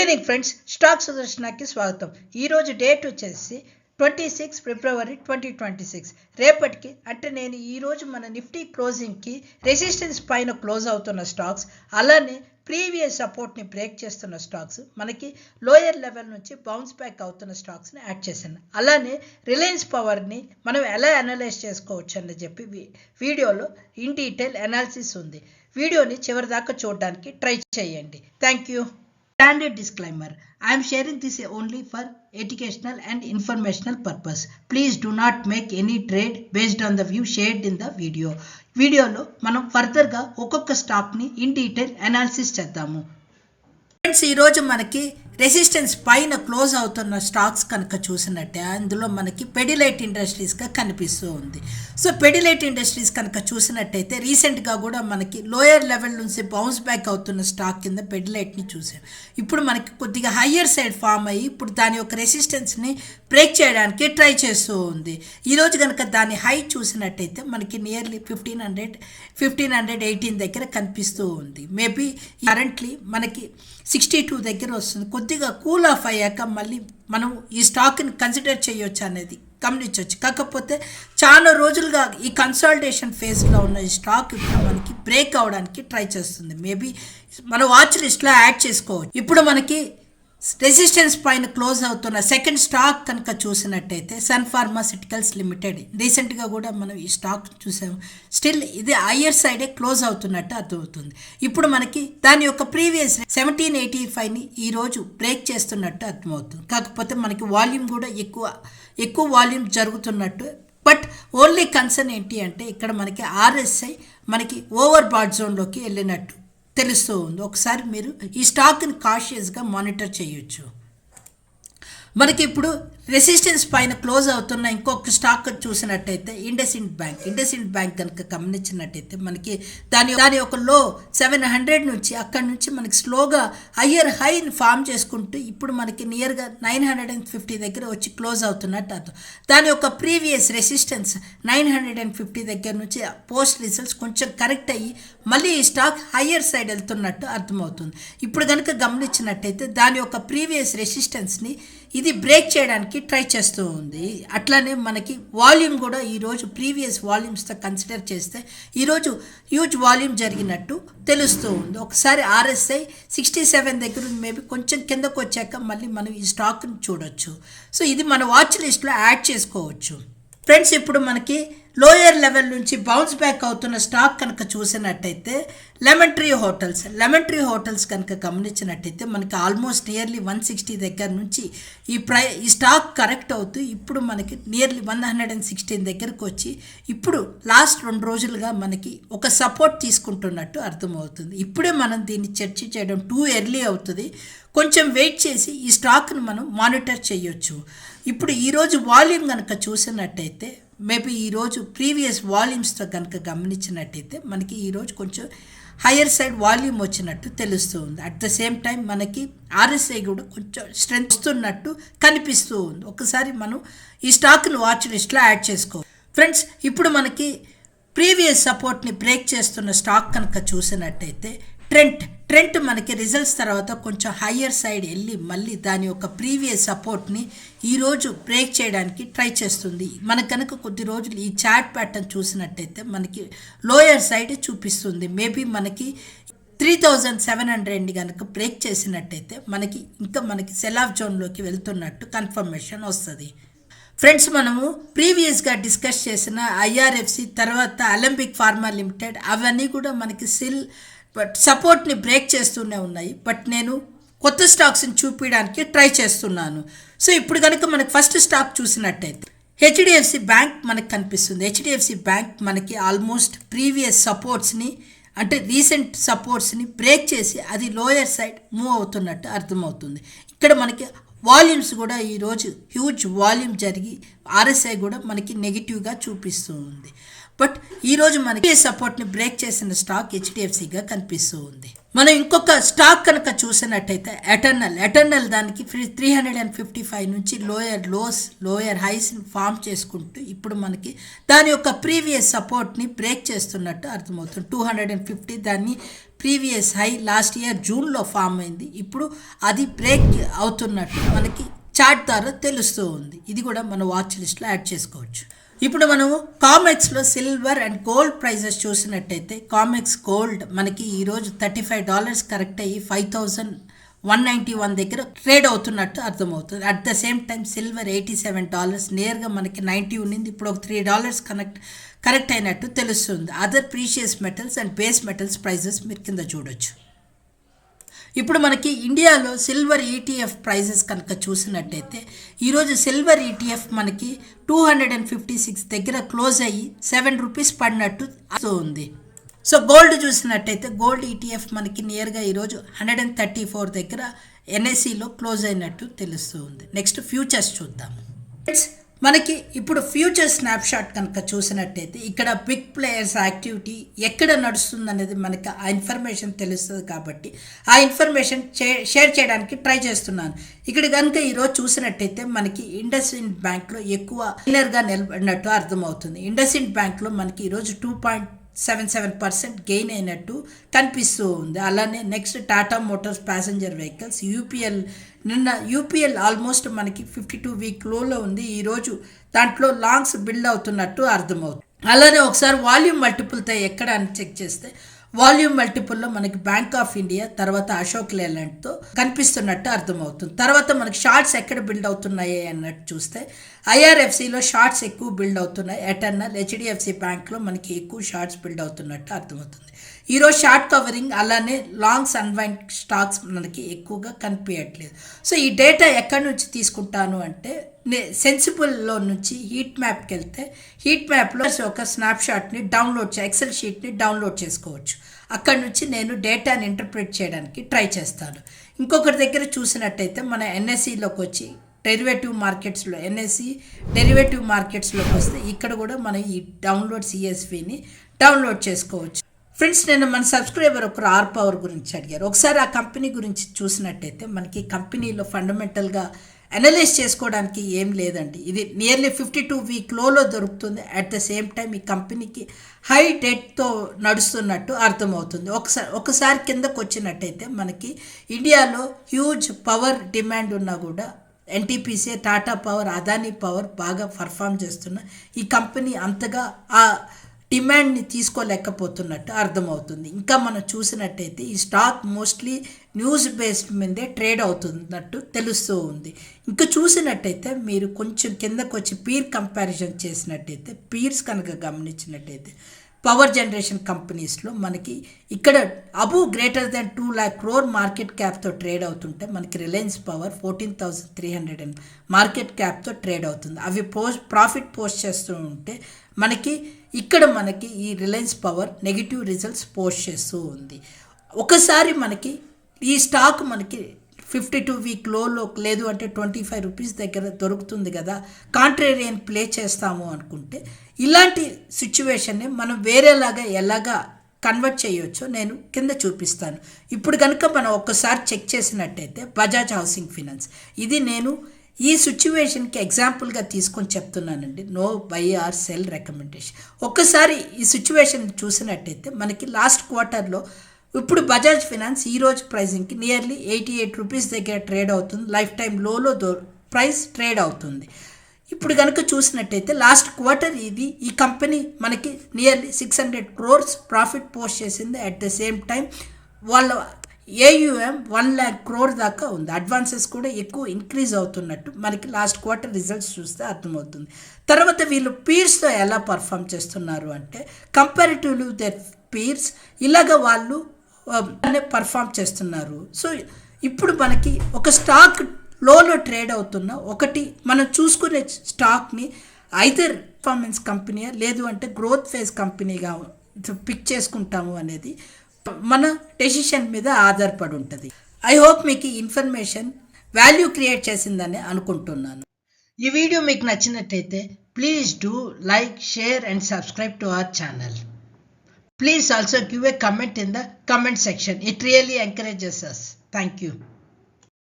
Good evening friends, stock సుదర్శనకి స్వాగతం. ఈరోజు date వచ్చేసి 26 ఫిబ్రవరి 2026. రేపటికి అంటే నేను ఈరోజు మన నిఫ్టీ క్లోజింగ్కి రెసిస్టెన్స్ పైన క్లోజ్ అవుతున్న స్టాక్స్, అలానే ప్రీవియస్ సపోర్ట్ని బ్రేక్ చేస్తున్న స్టాక్స్, మనకి లోయర్ లెవెల్ నుంచి బౌన్స్ బ్యాక్ అవుతున్న స్టాక్స్ని యాడ్ చేశాను. అలానే రిలయన్స్ పవర్ని మనం ఎలా అనలైజ్ చేసుకోవచ్చు అని చెప్పి వీడియోలో ఇన్ డీటెయిల్ అనాలిసిస్ ఉంది. వీడియోని చివరి దాకా చూడడానికి ట్రై చేయండి. Thank you. Standard disclaimer: I am sharing this only for educational and informational purpose. Please do not make any trade based on the view shared in the video. వీడియోలో మనం ఫర్దర్గా ఒక్కొక్క స్టాక్ని ఇన్ డీటెయిల్ అనాలిసిస్ చేద్దాము. Friends, ఈరోజు మనకి resistance పైన close అవుతున్న stocks కనుక చూసినట్టే అందులో మనకి పెడిలైట్ ఇండస్ట్రీస్గా కనిపిస్తూ ఉంది. సో పెడిలైట్ ఇండస్ట్రీస్ కనుక చూసినట్టయితే రీసెంట్గా కూడా మనకి లోయర్ లెవెల్ నుంచి బౌన్స్ బ్యాక్ అవుతున్న స్టాక్ కింద పెడిలైట్ని చూసాం. ఇప్పుడు మనకి కొద్దిగా హయ్యర్ సైడ్ ఫామ్ అయ్యి ఇప్పుడు దాని యొక్క రెసిస్టెన్స్ని బ్రేక్ చేయడానికి ట్రై చేస్తూ ఉంది. ఈరోజు కనుక దాని హై చూసినట్టయితే మనకి నియర్లీ 1518 దగ్గర కనిపిస్తూ ఉంది. మేబీ కరెంట్లీ మనకి 62 దగ్గర వస్తుంది. కొద్దిగా కూల్ ఆఫ్ అయ్యాక మళ్ళీ మనం ఈ స్టాక్ని కన్సిడర్ చేయొచ్చు అనేది గమనించవచ్చు. కాకపోతే చాలా రోజులుగా ఈ కన్సాలిడేషన్ ఫేజ్లో ఉన్న ఈ స్టాక్ ఇప్పుడు మనకి బ్రేక్ అవడానికి ట్రై చేస్తుంది. మేబీ మన వాచ్ లిస్ట్లో యాడ్ చేసుకోవచ్చు. ఇప్పుడు మనకి రెసిస్టెన్స్ పైన క్లోజ్ అవుతున్న సెకండ్ స్టాక్ కనుక చూసినట్టయితే సన్ ఫార్మాసిటికల్స్ లిమిటెడ్. రీసెంట్గా కూడా మనం ఈ స్టాక్ చూసాము. స్టిల్ ఇది హయ్యర్ సైడే క్లోజ్ అవుతున్నట్టు అర్థమవుతుంది. ఇప్పుడు మనకి దాని యొక్క ప్రీవియస్ 1785ని ఈరోజు బ్రేక్ చేస్తున్నట్టు అర్థమవుతుంది. కాకపోతే మనకి వాల్యూమ్ కూడా ఎక్కువ వాల్యూమ్ జరుగుతున్నట్టు. బట్ ఓన్లీ కన్సర్న్ ఏంటి అంటే ఇక్కడ మనకి ఆర్ఎస్ఐ మనకి ఓవర్ బాట్ జోన్లోకి వెళ్ళినట్టు తెలుస్తూ ఉంది. ఒకసారి మీరు ఈ స్టాక్ని కాషియస్గా మానిటర్ చేయొచ్చు. మనకి ఇప్పుడు రెసిస్టెన్స్ పైన క్లోజ్ అవుతున్న ఇంకొక స్టాక్ చూసినట్టయితే ఇండస్ఇండ్ బ్యాంక్ కనుక గమనించినట్టయితే మనకి దాని యొక్క లో 700 నుంచి అక్కడి నుంచి మనకి స్లోగా హయ్యర్ హైని ఫామ్ చేసుకుంటూ ఇప్పుడు మనకి నియర్గా 950 దగ్గర వచ్చి క్లోజ్ అవుతున్నట్టు అర్థం. దాని యొక్క ప్రీవియస్ రెసిస్టెన్స్ 950 దగ్గర నుంచి పోస్ట్ రిజల్ట్స్ కొంచెం కరెక్ట్ అయ్యి మళ్ళీ ఈ స్టాక్ హయ్యర్ సైడ్ వెళ్తున్నట్టు అర్థమవుతుంది. ఇప్పుడు కనుక గమనించినట్టయితే దాని యొక్క ప్రీవియస్ రెసిస్టెన్స్ని ఇది బ్రేక్ చేయడానికి ట్రై చేస్తూ ఉంది. అట్లానే మనకి వాల్యూమ్ కూడా ఈరోజు ప్రీవియస్ వాల్యూమ్స్తో కన్సిడర్ చేస్తే ఈరోజు హ్యూజ్ వాల్యూమ్ జరిగినట్టు తెలుస్తూ ఉంది. ఒకసారి ఆర్ఎస్ఐ 67 దగ్గర మేబీ కొంచెం కిందకు వచ్చాక మళ్ళీ మనం ఈ స్టాక్ని చూడొచ్చు. సో ఇది మన వాచ్ లిస్ట్లో యాడ్ చేసుకోవచ్చు. ఫ్రెండ్స్, ఇప్పుడు మనకి లోయర్ లెవెల్ నుంచి బౌన్స్ బ్యాక్ అవుతున్న స్టాక్ కనుక చూసినట్టయితే లెమన్ ట్రీ హోటల్స్ కనుక గమనించినట్టయితే మనకి ఆల్మోస్ట్ నియర్లీ 160 దగ్గర నుంచి ఈ స్టాక్ కరెక్ట్ అవుతూ ఇప్పుడు మనకి నియర్లీ 116 దగ్గరకు వచ్చి ఇప్పుడు లాస్ట్ 2 రోజులుగా మనకి ఒక సపోర్ట్ తీసుకుంటున్నట్టు అర్థమవుతుంది. ఇప్పుడే మనం దీన్ని చర్చ చేయడం టూ ఎర్లీ అవుతుంది. కొంచెం వెయిట్ చేసి ఈ స్టాక్ను మనం మానిటర్ చేయొచ్చు. ఇప్పుడు ఈరోజు వాల్యూమ్ కనుక చూసినట్టయితే మేబీ ఈరోజు ప్రీవియస్ వాల్యూమ్స్తో కనుక గమనించినట్టయితే మనకి ఈరోజు కొంచెం హయ్యర్ సైడ్ వాల్యూమ్ వచ్చినట్టు తెలుస్తుంది. అట్ ద సేమ్ టైం మనకి ఆర్ఎస్ఐ కూడా కొంచెం స్ట్రెంత్ వస్తున్నట్టు కనిపిస్తూ ఉంది. ఒకసారి మనం ఈ స్టాక్ని వాచ్ లిస్ట్లో యాడ్ చేసుకోవాలి. ఫ్రెండ్స్, ఇప్పుడు మనకి ప్రీవియస్ సపోర్ట్ని బ్రేక్ చేస్తున్న స్టాక్ కనుక చూసినట్టయితే ట్రెంట్ మనకి రిజల్ట్స్ తర్వాత కొంచెం హయ్యర్ సైడ్ వెళ్ళి మళ్ళీ దాని యొక్క ప్రీవియస్ సపోర్ట్ని ఈరోజు బ్రేక్ చేయడానికి ట్రై చేస్తుంది. మనకు కనుక కొద్ది రోజులు ఈ చార్ట్ ప్యాటర్న్ చూసినట్టయితే మనకి లోయర్ సైడ్ చూపిస్తుంది. మేబీ మనకి 3700 కనుక బ్రేక్ చేసినట్టయితే మనకి సెల్ ఆఫ్ జోన్లోకి వెళ్తున్నట్టు కన్ఫర్మేషన్ వస్తుంది. ఫ్రెండ్స్, మనము ప్రీవియస్గా డిస్కస్ చేసిన ఐఆర్ఎఫ్సి తర్వాత అలంబిక్ ఫార్మా లిమిటెడ్ అవన్నీ కూడా మనకి సపోర్ట్ని బ్రేక్ చేస్తూనే ఉన్నాయి. బట్ నేను కొత్త స్టాక్స్ని చూపించడానికి ట్రై చేస్తున్నాను. సో ఇప్పుడు కనుక మనకి ఫస్ట్ స్టాక్ చూసినట్టయితే హెచ్డిఎఫ్సి బ్యాంక్ మనకు కనిపిస్తుంది. హెచ్డిఎఫ్సి బ్యాంక్ మనకి ఆల్మోస్ట్ ప్రీవియస్ సపోర్ట్స్ని అంటే రీసెంట్ సపోర్ట్స్ని బ్రేక్ చేసి అది లోయర్ సైడ్ మూవ్ అవుతున్నట్టు అర్థమవుతుంది. ఇక్కడ మనకి వాల్యూమ్స్ కూడా ఈరోజు హ్యూజ్ వాల్యూమ్ జరిగి ఆర్ఎస్ఐ కూడా మనకి నెగిటివ్గా చూపిస్తూ ఉంది. బట్ ఈరోజు మనకి సపోర్ట్ని బ్రేక్ చేసిన స్టాక్ హెచ్డిఎఫ్సిగా కనిపిస్తూ ఉంది. మనం ఇంకొక స్టాక్ కనుక చూసినట్టయితే ఎటర్నల్ దానికి 355 నుంచి లోయర్ హైస్ ఫామ్ చేసుకుంటూ ఇప్పుడు మనకి దాని యొక్క ప్రీవియస్ సపోర్ట్ని బ్రేక్ చేస్తున్నట్టు అర్థమవుతుంది. 250 దాన్ని ప్రీవియస్ హై లాస్ట్ ఇయర్ జూన్లో ఫామ్ అయింది. ఇప్పుడు అది బ్రేక్ అవుతున్నట్టు మనకి చార్ట్ ద్వారా తెలుస్తూ ఉంది. ఇది కూడా మన వాచ్ లిస్ట్లో యాడ్ చేసుకోవచ్చు. ఇప్పుడు మనము కామెక్స్లో సిల్వర్ అండ్ గోల్డ్ ప్రైజెస్ చూసినట్టయితే కామెక్స్ గోల్డ్ మనకి ఈరోజు $35 కరెక్ట్ అయ్యి 5191 దగ్గర ట్రేడ్ అవుతున్నట్టు అర్థమవుతుంది. At the same time silver $87 నేరుగా మనకి 90 ఉండింది. ఇప్పుడు ఒక $3 కరెక్ట్ అయినట్టు తెలుస్తుంది. Other precious metals and base metals prices మీరు కింద చూడొచ్చు. ఇప్పుడు మనకి ఇండియాలో సిల్వర్ ఈటీఎఫ్ ప్రైజెస్ కనుక చూసినట్టయితే ఈరోజు సిల్వర్ ఈటీఎఫ్ మనకి 256 దగ్గర క్లోజ్ అయ్యి ₹7 పడినట్టు ఉంది. సో గోల్డ్ చూసినట్టయితే గోల్డ్ ఈటీఎఫ్ మనకి నియర్గా ఈరోజు 134 దగ్గర ఎన్ఎస్సిలో క్లోజ్ అయినట్టు తెలుస్తూ ఉంది. నెక్స్ట్ ఫ్యూచర్స్ చూద్దాము. మనకి ఇప్పుడు ఫ్యూచర్ స్నాప్షాట్ కనుక చూసినట్టయితే ఇక్కడ బిగ్ ప్లేయర్స్ యాక్టివిటీ ఎక్కడ నడుస్తుంది అనేది మనకి ఆ ఇన్ఫర్మేషన్ తెలుస్తుంది కాబట్టి ఆ ఇన్ఫర్మేషన్ షేర్ చేయడానికి ట్రై చేస్తున్నాను. ఇక్కడ కనుక ఈరోజు చూసినట్టయితే మనకి ఇండస్ఇండ్ బ్యాంక్లో ఎక్కువ విన్నర్గా నిలబడినట్టు అర్థమవుతుంది. ఇండస్ఇండ్ బ్యాంక్లో మనకి ఈరోజు 2.77% గెయిన్ అయినట్టు కనిపిస్తూ ఉంది. అలానే next Tata Motors passenger vehicles UPL almost మనకి 52 వీక్ లోలో ఉంది. ఈరోజు దాంట్లో లాంగ్స్ బిల్డ్ అవుతున్నట్టు అర్థమవుతుంది. అలానే ఒకసారి వాల్యూమ్ మల్టిపుల్తో ఎక్కడ అని చెక్ చేస్తే వాల్యూమ్ మల్టిపుల్లో మనకి బ్యాంక్ ఆఫ్ ఇండియా తర్వాత అశోక్ లేలాండ్తో కనిపిస్తున్నట్టు అర్థమవుతుంది. తర్వాత మనకి షార్ట్స్ ఎక్కడ బిల్డ్ అవుతున్నాయి అన్నట్టు చూస్తే ఐఆర్ఎఫ్సిలో షార్ట్స్ ఎక్కువ బిల్డ్ అవుతున్నాయి. ఎటర్నల్ హెచ్డిఎఫ్సి బ్యాంక్లో మనకి ఎక్కువ షార్ట్స్ బిల్డ్ అవుతున్నట్టు అర్థమవుతుంది. ఈరోజు షార్ట్ కవరింగ్ అలానే లాంగ్స్ అన్వైండ్ స్టాక్స్ మనకి ఎక్కువగా కనిపించట్లేదు. సో ఈ డేటా ఎక్కడి నుంచి తీసుకుంటాను అంటే సెన్సిబుల్లో నుంచి హీట్ మ్యాప్కి వెళ్తే హీట్ మ్యాప్లో ఒక స్నాప్షాట్ని ఎక్సెల్ షీట్ని డౌన్లోడ్ చేసుకోవచ్చు. అక్కడ నుంచి నేను డేటాని ఇంటర్ప్రిట్ చేయడానికి ట్రై చేస్తాను. ఇంకొకరి దగ్గర చూసినట్టయితే మన ఎన్ఎస్సిలోకి వచ్చి డెరివేటివ్ మార్కెట్స్లోకి వస్తే ఇక్కడ కూడా మనం ఈ సిఎస్విని డౌన్లోడ్ చేసుకోవచ్చు. ఫ్రెండ్స్, నేను మన సబ్స్క్రైబర్ ఒకరు ఆర్ పవర్ గురించి అడిగారు. ఒకసారి ఆ కంపెనీ గురించి చూసినట్టయితే మనకి కంపెనీలో ఫండమెంటల్గా అనలైజ్ చేసుకోవడానికి ఏం లేదండి. ఇది నియర్లీ 52 వీక్ లోలో దొరుకుతుంది. అట్ ద సేమ్ టైం ఈ కంపెనీకి హై డెట్తో నడుస్తున్నట్టు అర్థమవుతుంది. ఒకసారి కిందకు వచ్చినట్టయితే మనకి ఇండియాలో హ్యూజ్ పవర్ డిమాండ్ ఉన్నా కూడా NTPC, Tata power, Adani power బాగా పర్ఫామ్ చేస్తున్న ఈ కంపెనీ అంతగా ఆ డిమాండ్ని తీసుకోలేకపోతున్నట్టు అర్థమవుతుంది. ఇంకా మనం చూసినట్టయితే ఈ స్టాక్ మోస్ట్లీ న్యూస్ బేస్డ్ మీదే ట్రేడ్ అవుతున్నట్టు తెలుస్తూ ఉంది. ఇంకా చూసినట్టయితే మీరు కొంచెం కిందకు వచ్చి పీర్ కంపారిజన్ చేసినట్టయితే పీర్స్ కనుక గమనించినట్టయితే పవర్ జనరేషన్ కంపెనీస్లో మనకి ఇక్కడ greater than 2 lakh crore market క్యాప్తో ట్రేడ్ అవుతుంటే మనకి రిలయన్స్ పవర్ 14,300 మార్కెట్ క్యాప్తో ట్రేడ్ అవుతుంది. అవి ప్రాఫిట్ పోస్ట్ చేస్తూ ఉంటే మనకి ఇక్కడ మనకి ఈ Reliance power negative results post చేస్తూ ఉంది. ఒకసారి మనకి ఈ స్టాక్ మనకి 52 వీక్ లోలో లేదు అంటే ₹25 దగ్గర దొరుకుతుంది కదా, కాంట్రేరియన్ ప్లే చేస్తాము అనుకుంటే ఇలాంటి సిచ్యువేషన్ని మనం వేరేలాగా ఎలాగా కన్వర్ట్ చేయొచ్చో నేను కింద చూపిస్తాను. ఇప్పుడు కనుక మనం ఒక్కసారి చెక్ చేసినట్టయితే బజాజ్ హౌసింగ్ ఫైనాన్స్, ఇది నేను ఈ సిచ్యువేషన్కి ఎగ్జాంపుల్గా తీసుకొని చెప్తున్నానండి. No buy or sell recommendation. ఒక్కసారి ఈ సిచ్యువేషన్ చూసినట్టయితే మనకి లాస్ట్ క్వార్టర్లో ఇప్పుడు బజాజ్ ఫైనాన్స్ ఈరోజు ప్రైజింగ్కి నియర్లీ ₹88 దగ్గర ట్రేడ్ అవుతుంది. లైఫ్ టైం లోలో ప్రైస్ ట్రేడ్ అవుతుంది. ఇప్పుడు కనుక చూసినట్టయితే లాస్ట్ క్వార్టర్ ఈ కంపెనీ మనకి నియర్లీ 600 crores ప్రాఫిట్ పోస్ట్ చేసింది. అట్ ద సేమ్ టైం వాళ్ళ AUM 1 lakh crore దాకా ఉంది. అడ్వాన్సెస్ కూడా ఎక్కువ ఇంక్రీజ్ అవుతున్నట్టు మనకి లాస్ట్ క్వార్టర్ రిజల్ట్స్ చూస్తే అర్థమవుతుంది. తర్వాత వీళ్ళు పీర్స్తో ఎలా పర్ఫామ్ చేస్తున్నారు అంటే కంపారిటివ్లీ దర్ పీర్స్ ఇలాగ వాళ్ళు పర్ఫామ్ చేస్తున్నారు. సో ఇప్పుడు మనకి ఒక స్టాక్ లోలో ట్రేడ్ అవుతున్న ఒకటి మనం చూసుకునే స్టాక్ని ఐదర్ పర్ఫార్మెన్స్ కంపెనీ లేదు అంటే గ్రోత్ ఫేజ్ కంపెనీగా పిక్ చేసుకుంటాము అనేది మన డెసిషన్ మీద ఆధారపడి ఉంటుంది. ఐ హోప్ మీకు ఈ ఇన్ఫర్మేషన్ వాల్యూ క్రియేట్ చేసిందని అనుకుంటున్నాను. ఈ వీడియో మీకు నచ్చినట్టయితే Please do like, share and subscribe to our channel. Please also give a comment in the comment section. It really encourages us. Thank you.